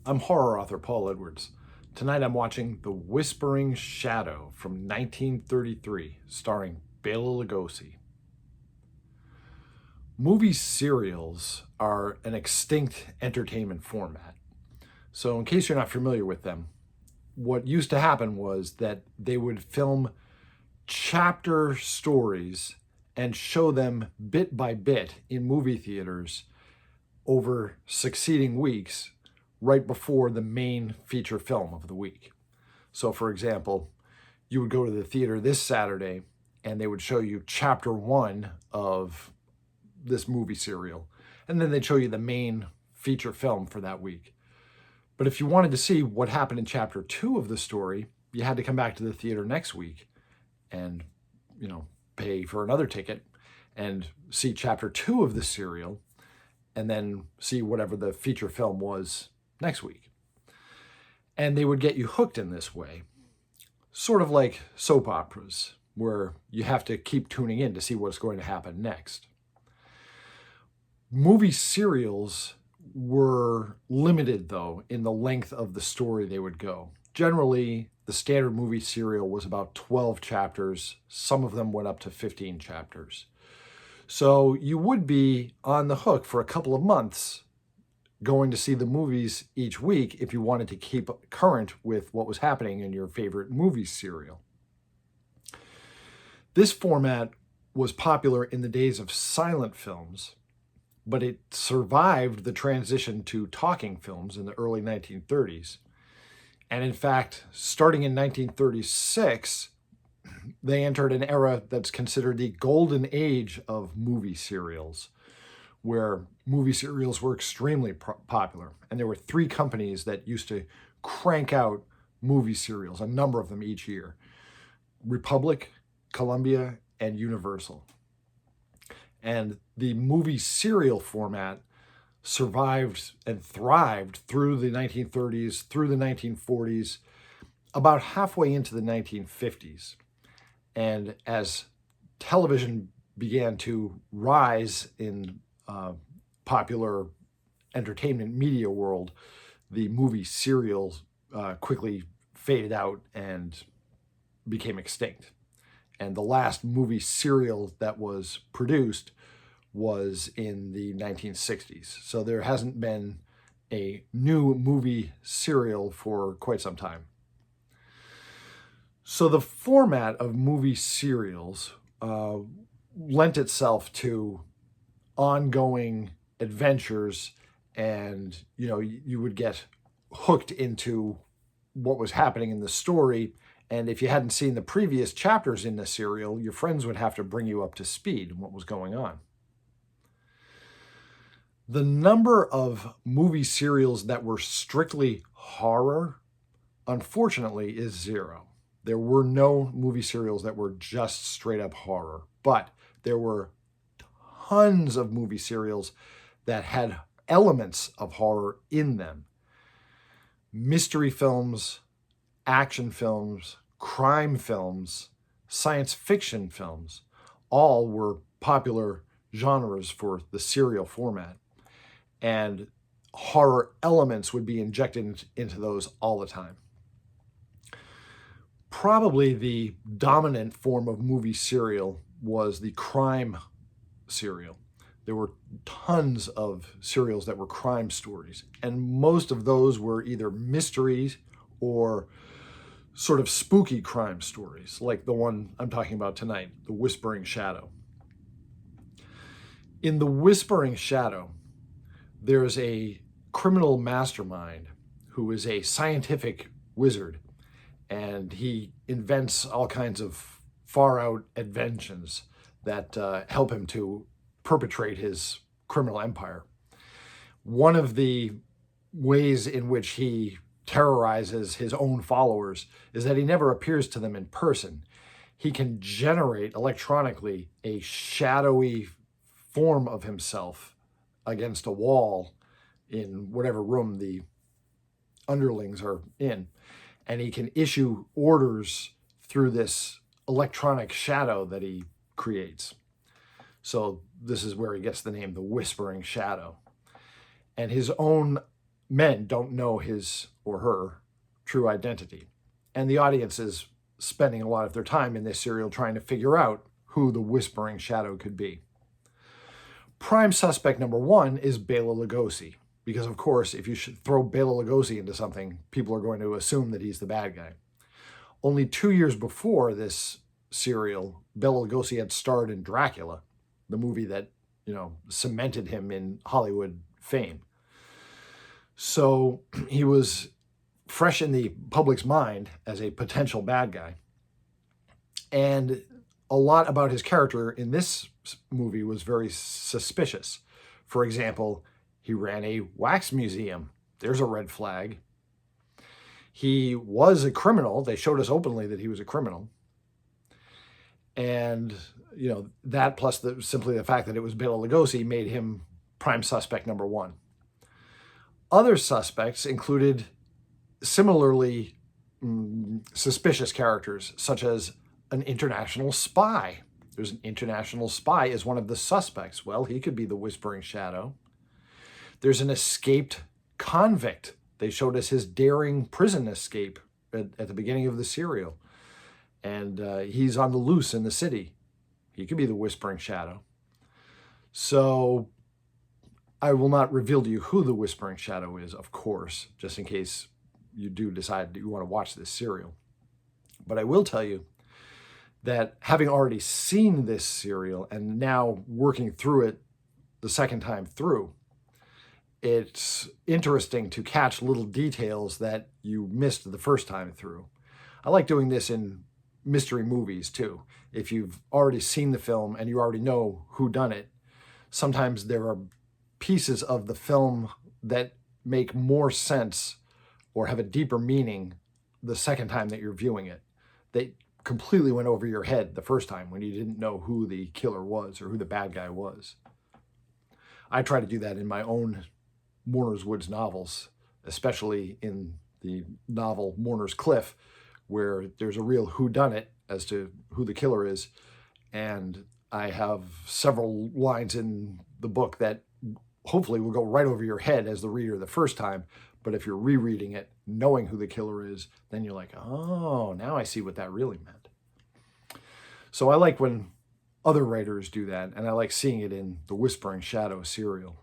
I'm horror author Paul Edwards. Tonight I'm watching The Whispering Shadow from 1933, starring Bela Lugosi. Movie serials are an extinct entertainment format. So in case you're not familiar with them, what used to happen was that they would film chapter stories and show them bit by bit in movie theaters over succeeding weeks right before the main feature film of the week. So for example, you would go to the theater this Saturday and they would show you chapter 1 of this movie serial, and then they'd show you the main feature film for that week. But if you wanted to see what happened in chapter 2 of the story, you had to come back to the theater next week and, pay for another ticket and see chapter 2 of the serial and then see whatever the feature film was next week. And they would get you hooked in this way, sort of like soap operas, where you have to keep tuning in to see what's going to happen next. Movie serials were limited, though, in the length of the story they would go. Generally, the standard movie serial was about 12 chapters. Some of them went up to 15 chapters. So you would be on the hook for a couple of months going to see the movies each week if you wanted to keep current with what was happening in your favorite movie serial. This format was popular in the days of silent films, but it survived the transition to talking films in the early 1930s. And in fact, starting in 1936, they entered an era that's considered the golden age of movie serials, where movie serials were extremely popular. And there were 3 companies that used to crank out movie serials, a number of them each year: Republic, Columbia, and Universal. And the movie serial format survived and thrived through the 1930s, through the 1940s, about halfway into the 1950s. And as television began to rise in popular entertainment media world, the movie serials quickly faded out and became extinct. And the last movie serial that was produced was in the 1960s. So there hasn't been a new movie serial for quite some time. So the format of movie serials lent itself to ongoing adventures, and you would get hooked into what was happening in the story. And if you hadn't seen the previous chapters in the serial, your friends would have to bring you up to speed on what was going on. The number of movie serials that were strictly horror, unfortunately, is 0. There were no movie serials that were just straight up horror, but there were tons of movie serials that had elements of horror in them. Mystery films, action films, crime films, science fiction films, all were popular genres for the serial format. And horror elements would be injected into those all the time. Probably the dominant form of movie serial was the crime serial. There were tons of serials that were crime stories, and most of those were either mysteries or sort of spooky crime stories, like the one I'm talking about tonight, The Whispering Shadow. In The Whispering Shadow, there's a criminal mastermind who is a scientific wizard, and he invents all kinds of far-out inventions that help him to perpetrate his criminal empire. One of the ways in which he terrorizes his own followers is that he never appears to them in person. He can generate electronically a shadowy form of himself against a wall in whatever room the underlings are in. And he can issue orders through this electronic shadow that he creates. So this is where he gets the name The Whispering Shadow. And his own men don't know his or her true identity. And the audience is spending a lot of their time in this serial trying to figure out who the whispering shadow could be. Prime suspect number one is Bela Lugosi, because of course, if you should throw Bela Lugosi into something, people are going to assume that he's the bad guy. Only 2 years before this serial, Bela Lugosi had starred in Dracula, the movie that, cemented him in Hollywood fame. So he was fresh in the public's mind as a potential bad guy. And a lot about his character in this movie was very suspicious. For example, he ran a wax museum. There's a red flag. He was a criminal. They showed us openly that he was a criminal. And, that plus simply the fact that it was Bela Lugosi made him prime suspect number one. Other suspects included similarly suspicious characters, such as an international spy. There's an international spy as one of the suspects. Well, he could be the whispering shadow. There's an escaped convict. They showed us his daring prison escape at the beginning of the serial. And he's on the loose in the city. He could be the whispering shadow. So I will not reveal to you who the whispering shadow is, of course, just in case you do decide that you want to watch this serial. But I will tell you that having already seen this serial and now working through it the second time through, it's interesting to catch little details that you missed the first time through. I like doing this in mystery movies too. If you've already seen the film and you already know who done it, sometimes there are pieces of the film that make more sense or have a deeper meaning the second time that you're viewing it. They completely went over your head the first time when you didn't know who the killer was or who the bad guy was. I try to do that in my own Mourner's Woods novels, especially in the novel Mourner's Cliff, where there's a real whodunit as to who the killer is. And I have several lines in the book that hopefully will go right over your head as the reader the first time. But if you're rereading it, knowing who the killer is, then you're like, oh, now I see what that really meant. So I like when other writers do that, and I like seeing it in the Whispering Shadow serial.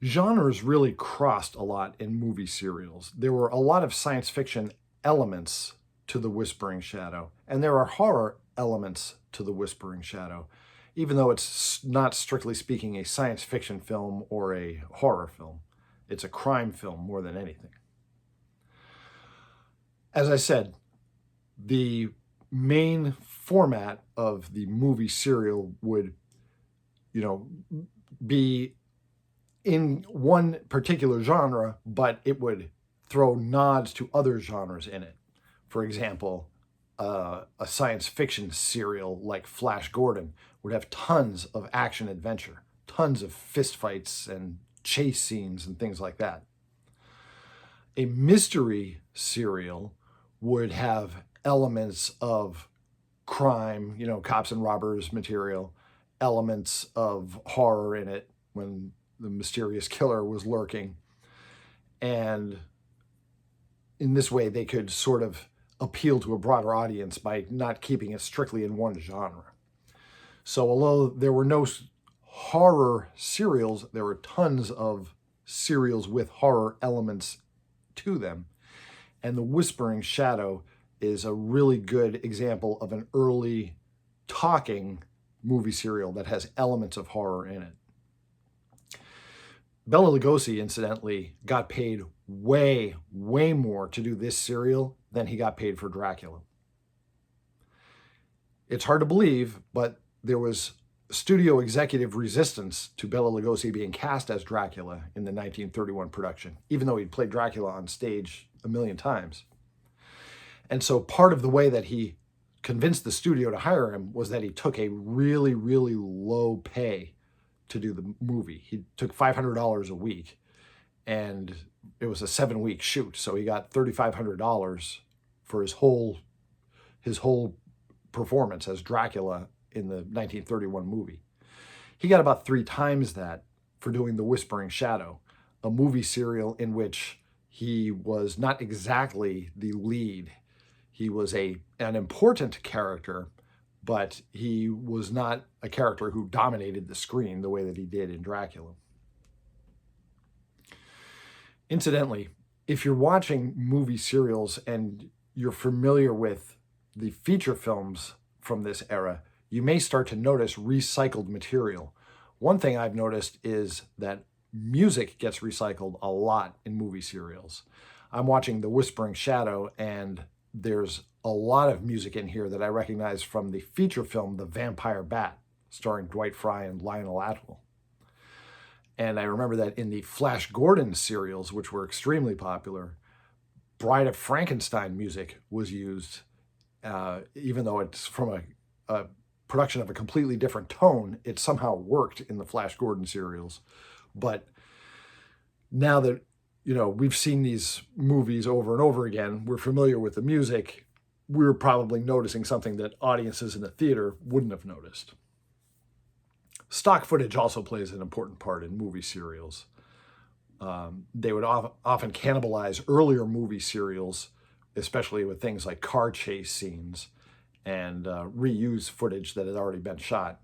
Genres really crossed a lot in movie serials. There were a lot of science fiction elements to the Whispering Shadow, and there are horror elements to the Whispering Shadow, even though it's not strictly speaking a science fiction film or a horror film. It's a crime film more than anything. As I said, the main format of the movie serial would, be in one particular genre, but it would throw nods to other genres in it. For example, a science fiction serial like Flash Gordon would have tons of action adventure, tons of fistfights and chase scenes and things like that. A mystery serial would have elements of crime, cops and robbers material, elements of horror in it when the mysterious killer was lurking. And in this way, they could sort of appeal to a broader audience by not keeping it strictly in one genre. So although there were no horror serials, there were tons of serials with horror elements to them. And The Whispering Shadow is a really good example of an early talking movie serial that has elements of horror in it. Bela Lugosi, incidentally, got paid way, way more to do this serial than he got paid for Dracula. It's hard to believe, but there was studio executive resistance to Bela Lugosi being cast as Dracula in the 1931 production, even though he'd played Dracula on stage a million times. And so part of the way that he convinced the studio to hire him was that he took a really, really low pay to do the movie. He took $500 a week, and it was a 7-week shoot. So he got $3,500 for his whole performance as Dracula in the 1931 movie. He got about 3 times that for doing The Whispering Shadow. a movie serial in which he was not exactly the lead. He was an important character, but he was not a character who dominated the screen the way that he did in Dracula. Incidentally, if you're watching movie serials and you're familiar with the feature films from this era, you may start to notice recycled material. One thing I've noticed is that music gets recycled a lot in movie serials. I'm watching The Whispering Shadow, and there's a lot of music in here that I recognize from the feature film The Vampire Bat, starring Dwight Frye and Lionel Atwill. And I remember that in the Flash Gordon serials, which were extremely popular, Bride of Frankenstein music was used, even though it's from a production of a completely different tone, it somehow worked in the Flash Gordon serials. But now that, we've seen these movies over and over again, we're familiar with the music, we're probably noticing something that audiences in the theater wouldn't have noticed. Stock footage also plays an important part in movie serials. They would often cannibalize earlier movie serials, especially with things like car chase scenes, and reuse footage that had already been shot.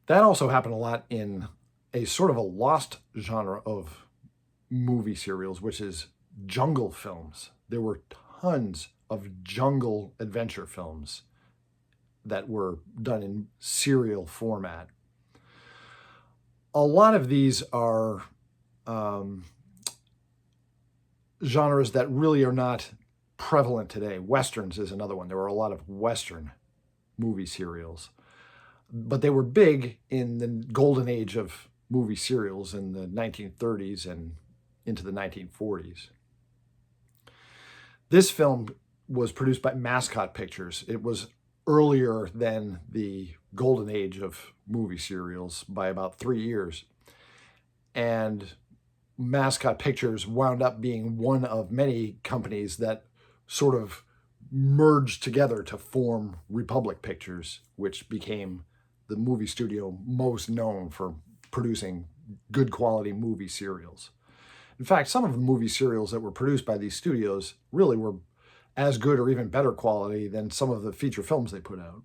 That also happened a lot in a sort of a lost genre of movie serials, which is jungle films. There were tons of jungle adventure films that were done in serial format. A lot of these are genres that really are not prevalent today. Westerns is another one. There were a lot of Western movie serials, but they were big in the golden age of movie serials in the 1930s and into the 1940s. This film was produced by Mascot Pictures. It was earlier than the golden age of movie serials by about 3 years. And Mascot Pictures wound up being one of many companies that sort of merged together to form Republic Pictures, which became the movie studio most known for producing good quality movie serials. In fact, some of the movie serials that were produced by these studios really were as good or even better quality than some of the feature films they put out.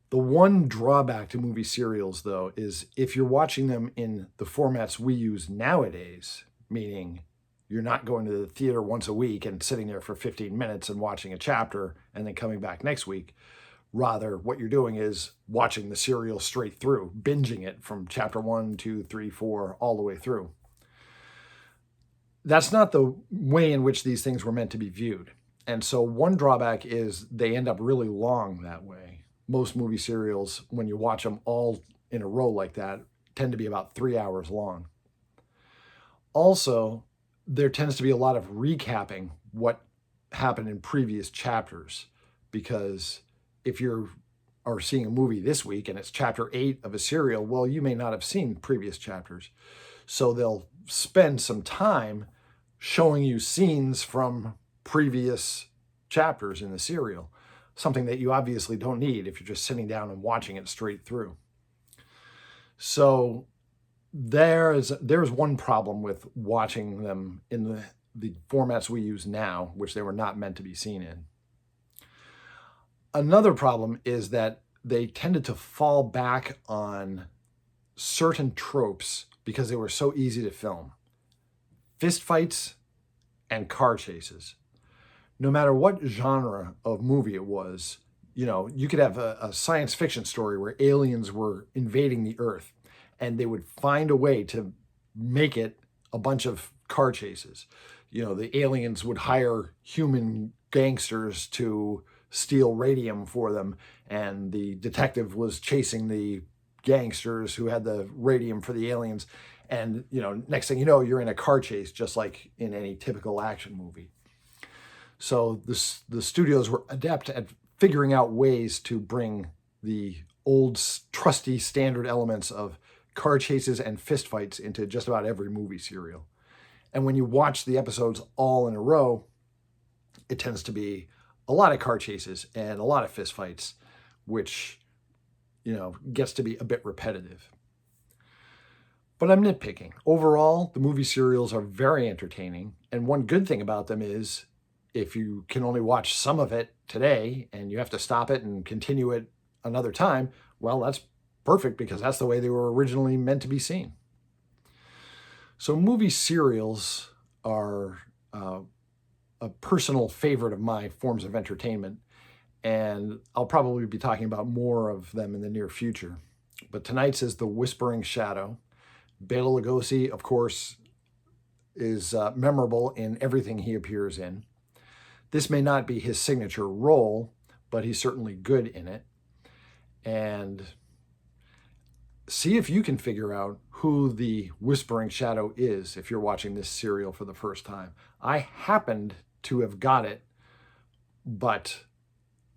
The one drawback to movie serials, though, is if you're watching them in the formats we use nowadays, meaning you're not going to the theater once a week and sitting there for 15 minutes and watching a chapter and then coming back next week. Rather, what you're doing is watching the serial straight through, binging it from chapter 1, 2, 3, 4, all the way through. That's not the way in which these things were meant to be viewed. And so one drawback is they end up really long that way. Most movie serials, when you watch them all in a row like that, tend to be about 3 hours long. Also, there tends to be a lot of recapping what happened in previous chapters, because if you are seeing a movie this week and it's chapter 8 of a serial, well, you may not have seen previous chapters. So they'll spend some time showing you scenes from previous chapters in the serial, something that you obviously don't need if you're just sitting down and watching it straight through. So there's one problem with watching them in the formats we use now, which they were not meant to be seen in. Another problem is that they tended to fall back on certain tropes because they were so easy to film. Fistfights and car chases. No matter what genre of movie it was, you could have a science fiction story where aliens were invading the Earth, and they would find a way to make it a bunch of car chases. The aliens would hire human gangsters to steal radium for them, and the detective was chasing the gangsters who had the radium for the aliens. And, next thing you know, you're in a car chase, just like in any typical action movie. So the studios were adept at figuring out ways to bring the old, trusty standard elements of car chases and fistfights into just about every movie serial. And when you watch the episodes all in a row, it tends to be a lot of car chases and a lot of fistfights, which, gets to be a bit repetitive. But I'm nitpicking. Overall, the movie serials are very entertaining. And one good thing about them is if you can only watch some of it today and you have to stop it and continue it another time, well, that's perfect because that's the way they were originally meant to be seen. So movie serials are a personal favorite of my forms of entertainment, and I'll probably be talking about more of them in the near future. But tonight's is The Whispering Shadow. Bela Lugosi, of course, is memorable in everything he appears in. This may not be his signature role, but he's certainly good in it. And see if you can figure out who the Whispering Shadow is if you're watching this serial for the first time. I happened to have got it, but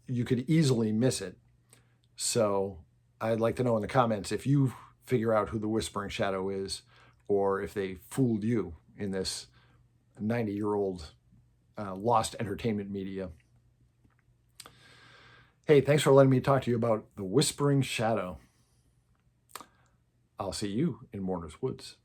you could easily miss it. So I'd like to know in the comments if you figure out who the Whispering Shadow is, or if they fooled you in this 90-year-old lost entertainment media. Hey, thanks for letting me talk to you about The Whispering Shadow. I'll see you in Mourner's Woods.